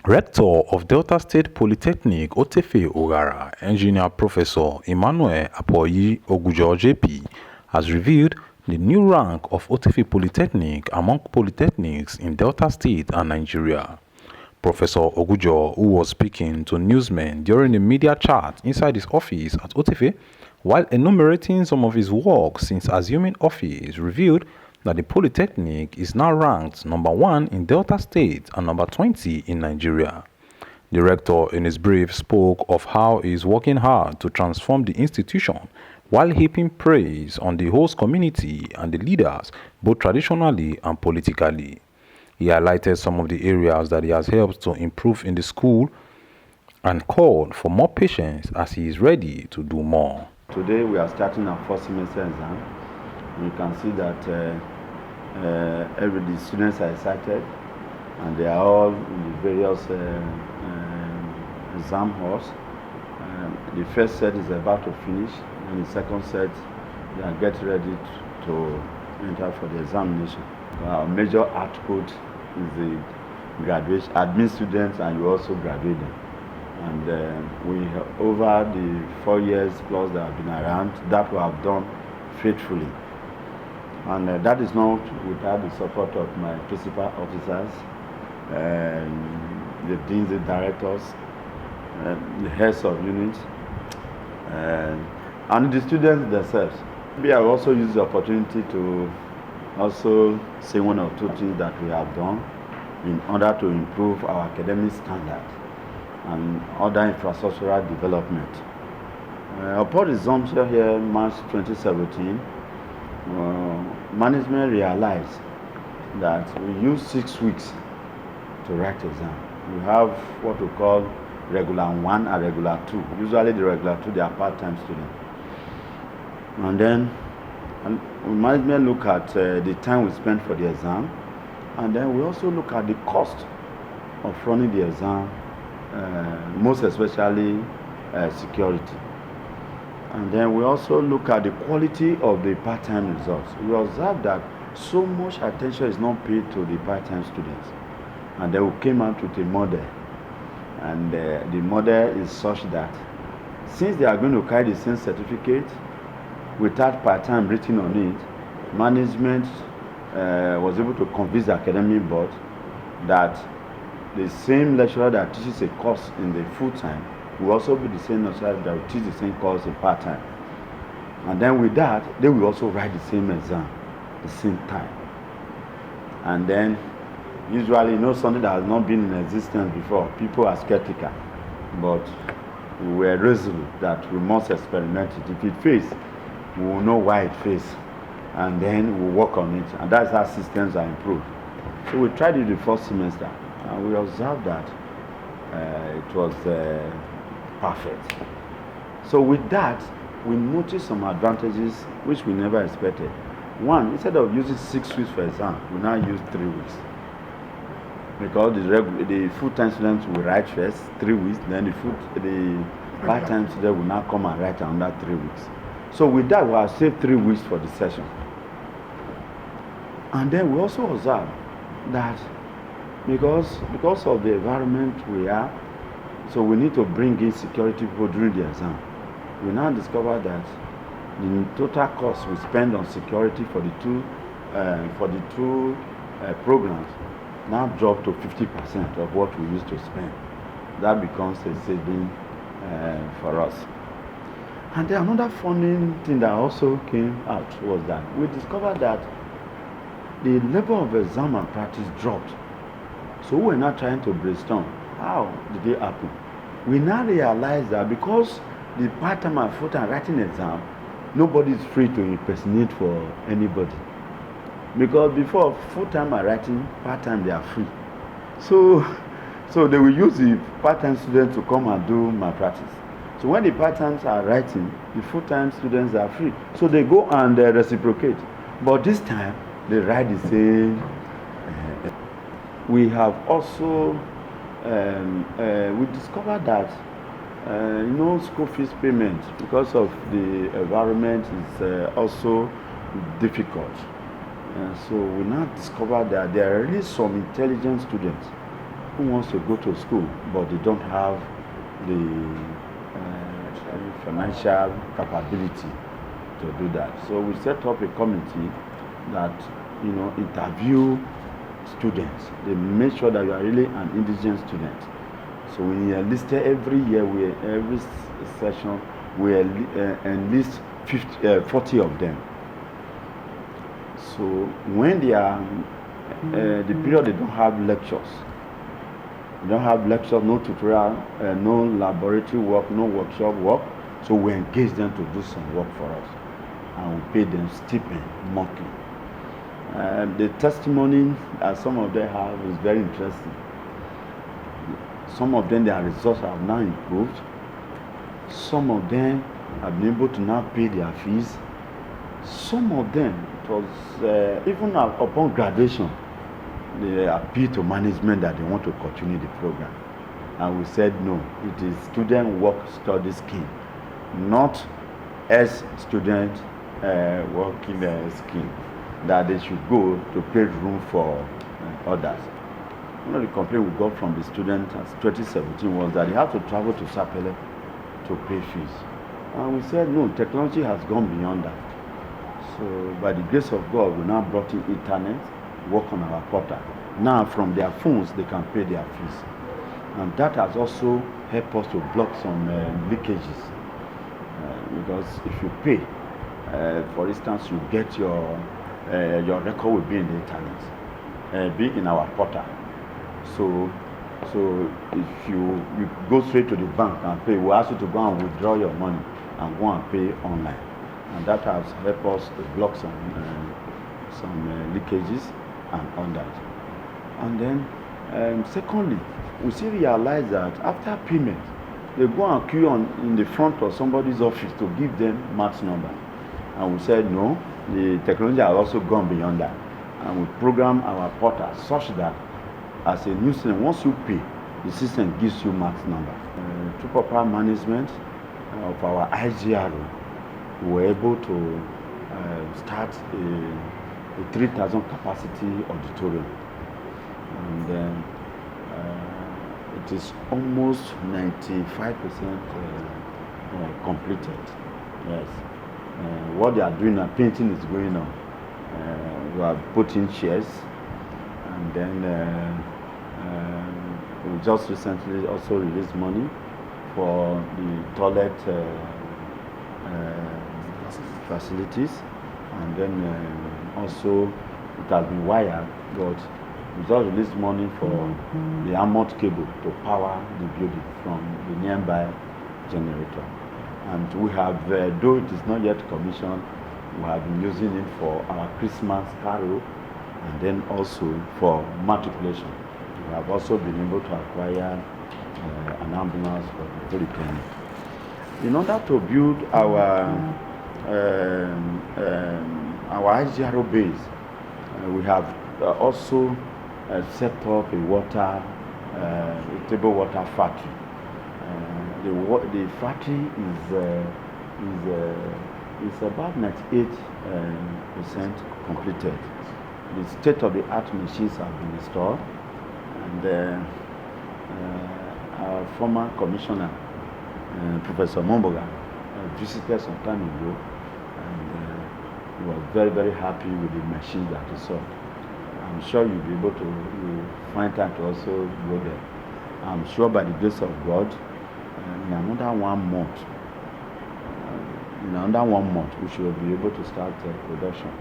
Rector of Delta State Polytechnic, Otefe Ogujor, Engineer Professor Emmanuel Ogujor JP, has revealed the new rank of Otefe Polytechnic among polytechnics in Delta State and Nigeria. Professor Ogujor, who was speaking to newsmen during a media chat inside his office at Otefe, while enumerating some of his work since assuming office, revealed that the Polytechnic is now ranked number 1 in Delta State and number 20 in Nigeria. The rector in his brief spoke of how he is working hard to transform the institution while heaping praise on the host community and the leaders both traditionally and politically. He highlighted some of the areas that he has helped to improve in the school and called for more patience as he is ready to do more. Today we are starting our first semester exam. You can see that every the students are excited and they are all in the various exam halls. The first set is about to finish, and the second set they are getting ready to enter for the examination. Our major output is the graduation, admit students, and you also graduate them. And we, over the 4 years plus that have been around, that we have done faithfully. And that is not without the support of my principal officers, the deans, the directors, the heads of units, and the students themselves. Maybe I also use the opportunity to also say one or two things that we have done in order to improve our academic standard and other infrastructural development. Upon resumption here in March 2017, management realized that we use 6 weeks to write exam. We have what we call regular 1 and regular 2. Usually the regular 2, they are part-time students. And then management look at the time we spend for the exam, and then we also look at the cost of running the exam, most especially security. And then we also look at the quality of the part-time results. We observe that so much attention is not paid to the part-time students. And then we came out with a model. And the model is such that since they are going to carry the same certificate without part-time written on it, management was able to convince the academic board that the same lecturer that teaches a course in the full-time will also be the same lecturer that will teach the same course in part-time. And then with that, they will also write the same exam at the same time. And then usually, something that has not been in existence before, people are skeptical. But we were resolute that we must experiment it. If it fails, we will know why it fails. And then we'll work on it. And that's how systems are improved. So we tried it the first semester. And we observed that it was perfect. So with that, we noticed some advantages which we never expected. One, instead of using 6 weeks for exam, we now use 3 weeks. Because the full-time students will write first 3 weeks, then the part-time students will now come and write another 3 weeks. So with that, we have saved 3 weeks for the session. And then we also observe that because of the environment we are, so we need to bring in security people during the exam. We now discover that the total cost we spend on security for the two programs now drop to 50% of what we used to spend. That becomes a saving for us. And then another funny thing that also came out was that we discovered that the level of exam and practice dropped. So we were now trying to brainstorm, how did it happen? We now realized that because the part-time and full-time writing exam, nobody is free to impersonate for anybody. Because before full-time are writing, part-time they are free. So they will use the part-time students to come and do malpractice. So when the part-times are writing, the full-time students are free. So they go and they reciprocate. But this time, they write the same. We have also, we discovered that, school fees payment, because of the environment, is also difficult. So we now discovered that there are really some intelligent students who wants to go to school, but they don't have the financial capability to do that. So we set up a committee that, interview students. They make sure that you are really an indigent student. So we enlisted every year, every session, we enlist 40 of them. So when they are, the period they don't have lectures, no tutorial, no laboratory work, no workshop work, so we engage them to do some work for us. And we pay them stipend monthly. The testimony that some of them have is very interesting. Some of them, their results have now improved. Some of them have been able to now pay their fees. Some of them, it was even upon graduation, they appealed to management that they want to continue the program. And we said no, it is student work study scheme, not as student working scheme, that they should go to create room for others. One of the complaints we got from the students as 2017 was that they had to travel to Sapele to pay fees. And we said no, technology has gone beyond that. So by the grace of God, we now brought in internet, work on our portal. Now from their phones, they can pay their fees. And that has also helped us to block some leakages. Because if you pay, for instance, you get your record will be in the internet, be in our portal. So if you go straight to the bank and pay, we'll ask you to go and withdraw your money and go and pay online. And that has helped us to block some leakages and all that. And then, secondly, we still realize that after payment, they go and queue in the front of somebody's office to give them max number. And we said no, the technology has also gone beyond that. And we program our portal such that as a new student, once you pay, the system gives you max number. Through proper management of our IGRO, we were able to start a 3,000 capacity auditorium. And then it is almost 95% completed. Yes. What they are doing now, painting is going on. We have put in chairs, and then we just recently also released money for the toilet facilities, and then also it has been wired, but we just released money for the armored cable to power the building from the nearby generator. And we have, though it is not yet commissioned, we have been using it for our Christmas carol and then also for matriculation. We have also been able to acquire an ambulance for the polytechnic. In order to build our IGRO base, we have also set up a table water factory. The factory is about 98% completed. The state-of-the-art machines have been installed, and our former commissioner, Professor Momboga, visited some time ago, and he was very, very happy with the machines that he saw. I'm sure you'll be able to find time to also go there. I'm sure by the grace of God, in another 1 month, we should be able to start production.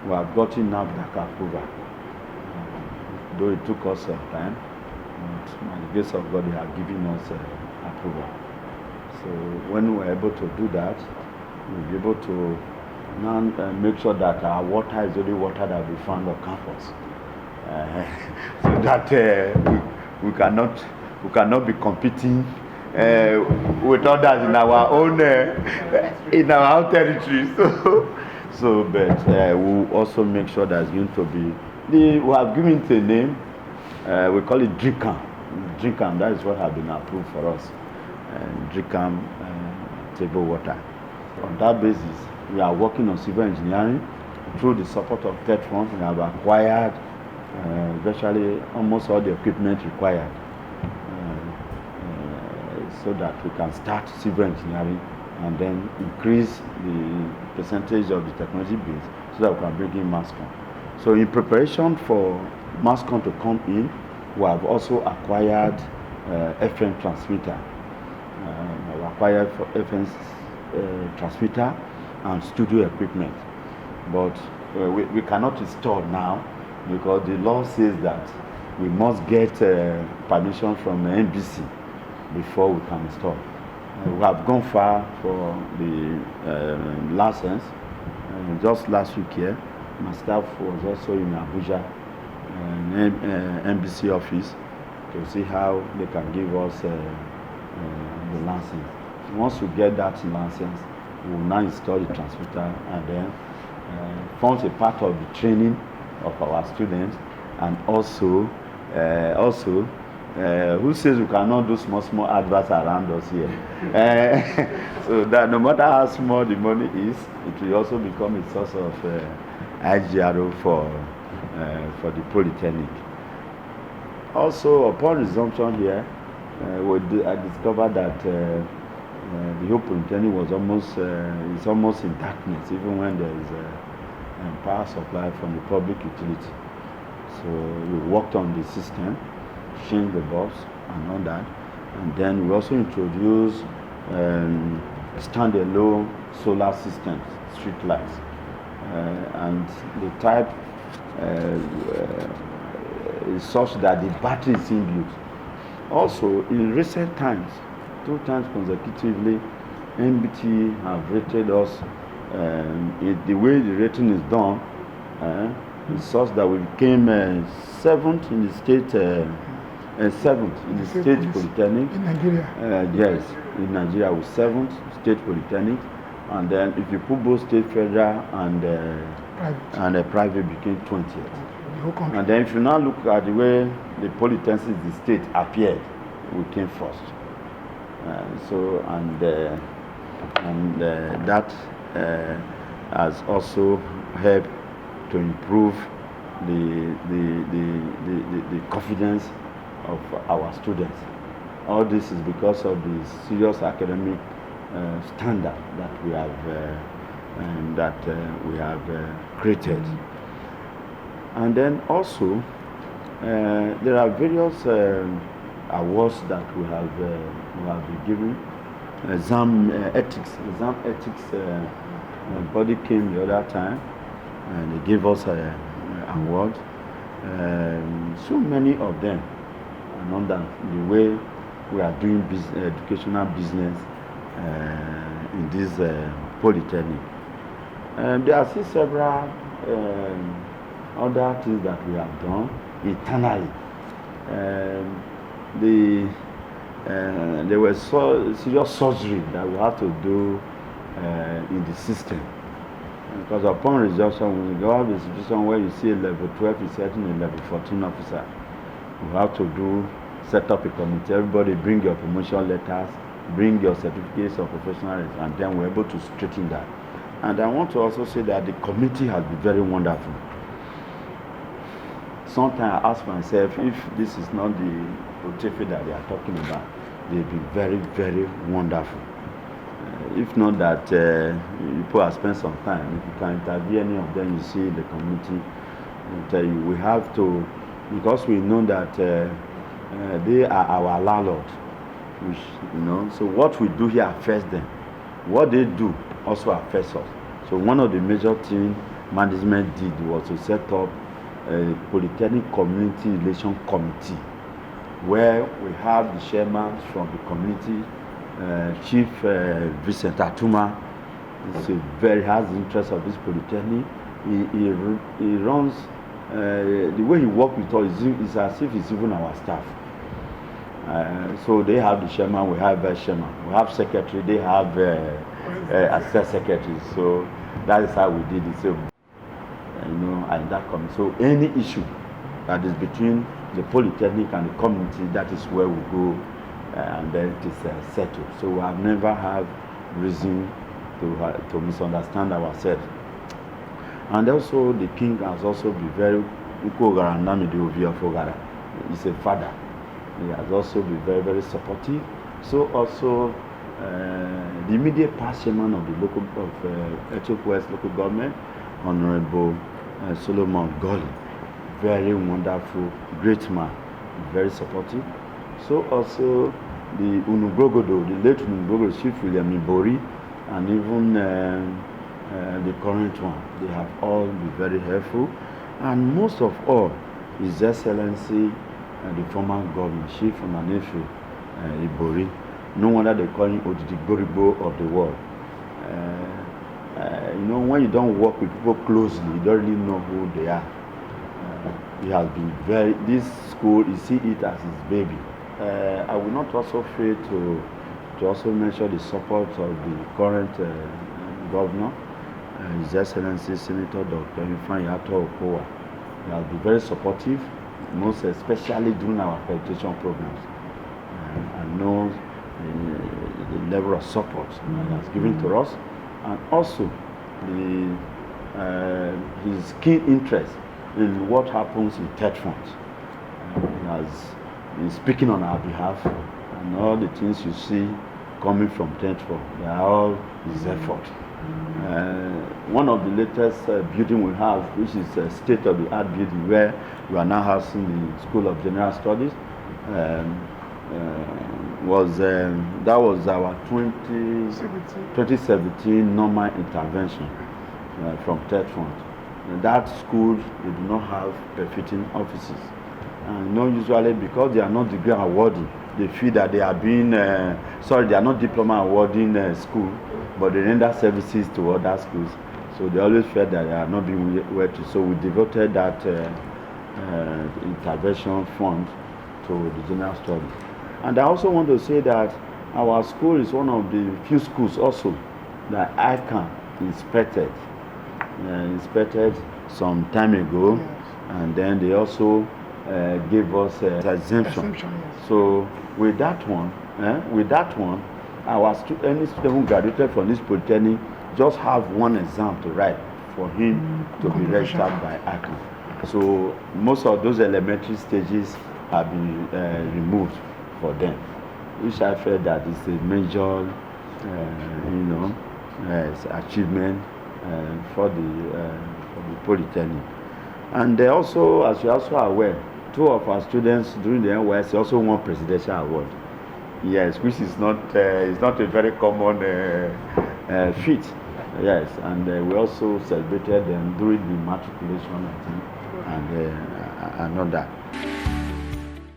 We have gotten NAFDAC approval, though it took us some time, but by the grace of God, they have given us approval. So when we are able to do that, we'll be able to now make sure that our water is only water that we found on campus, so that we cannot be competing with others in our own territory. But we'll also make sure that it's going to be. We have given it a name. We call it Drinkam. Drinkam. That is what has been approved for us. Drinkam table water. On that basis, we are working on civil engineering. Through the support of Third Front, we have acquired virtually almost all the equipment required, so that we can start civil engineering and then increase the percentage of the technology base so that we can bring in mass com. So in preparation for mass com to come in, we have also acquired FM transmitter. We acquired FM transmitter and studio equipment, but we cannot install now because the law says that we must get permission from NBC before we can install. We have gone far for the license. Just last week here, my staff was also in Abuja, NBC office, to see how they can give us the license. Once we get that license, we will now install the transmitter, and then forms a part of the training of our students, and also who says we cannot do small adverts around us here? So that no matter how small the money is, it will also become a source of IGRO for the Polytechnic. Also, upon resumption here, I discovered that the whole Polytechnic was almost in darkness, even when there is a power supply from the public utility. So we worked on the system, changed the bulbs and all that, and then we also introduced standalone solar systems, street lights, and the type is such that the battery is inbuilt. Also, in recent times, 2 times consecutively, MBT have rated us. The way the rating is done is such that we became 7th in the state, 7th in the state Polytechnic. In Nigeria? Yes, in Nigeria with 7th state Polytechnic, and then if you put both state, federal, and private, became 20th. The whole country. And then if you now look at the way the Polytechnic, the state appeared, we came first. That has also helped to improve the confidence of our students. All this is because of the serious academic standard that we have created. And then also there are various awards that we have been given. Exam ethics body came the other time, and they gave us an award. So many of them, and on the way we are doing educational business in this Polytechnic. There are still several other things that we have done internally. There was serious surgery that we have to do in the system. Because upon resumption, when we go have a situation where you see a level 12 is setting a level 14 officer, we have to set up a committee. Everybody bring your promotion letters, bring your certificates of professionalism, and then we're able to straighten that. And I want to also say that the committee has been very wonderful. Sometimes I ask myself if this is not the Otefe that they are talking about. They've been very, very wonderful. If not that people have spent some time, if you can interview any of them, you see the community, they'll tell you we have to, because we know that they are our landlord, which, so what we do here affects them. What they do also affects us. So one of the major things management did was to set up a Polytechnic Community Relation Committee, where we have the chairman from the community, Chief Vincent Atuma. Has the interest of this Polytechnic. He runs, the way he works with us is as if it's even our staff. So they have the chairman, we have a chairman, we have secretary, they have assistant secretary. So that is how we did it. So, and that committee. So any issue that is between the Polytechnic and the community, that is where we go, and then it is settled. So we have never had reason to misunderstand ourselves. And also the king has also been very Ogujor of Ogara. He's a father. He has also been very, very supportive. So also the immediate past chairman of the Otefe West local government, Honorable Solomon Goli, very wonderful, great man, very supportive. So also the Unugbogodo, the late Unugbogodo, Chief William Ibori, and even the current one, they have all been very helpful. And most of all, His Excellency, the former governor, Chief Onanefe Ibori. No wonder they call him Odigbo of the world. When you don't work with people closely, you don't really know who they are. He has been this school, you see it as his baby. I will not also fail to also mention the support of the current governor, His Excellency Senator Dr. Ifeanyi Okowa. He has been very supportive, most especially during our accreditation programs. And knows the level of support he has given to us, and also his keen interest in what happens in TED funds. He has been speaking on our behalf, and all the things you see coming from TED fund, they are all his effort. One of the latest building we have, which is a state-of-the-art building where we are now housing the School of General Studies, that was our 2017 normal intervention from TED fund. That school, they do not have befitting offices, and usually because they are not degree awarding, they feel that they are being they are not diploma awarding school, but they render services to other schools, so they always felt that they are not being well to. So we devoted that intervention fund to the general studies. And I also want to say that our school is one of the few schools also that ICANN inspected some time ago, yes. And then they also gave us exemption. Yes. So with that one, our any student who graduated from this polytechnic just have one exam to write for him to be registered by ICANN. So most of those elementary stages have been removed for them, which I felt that is a major, achievement for the Polytechnic. And they also, as you also are aware, two of our students during the NYSC also won presidential award. Yes, which is not a very common feat. Yes, and we also celebrated them during the matriculation, I think, and all that.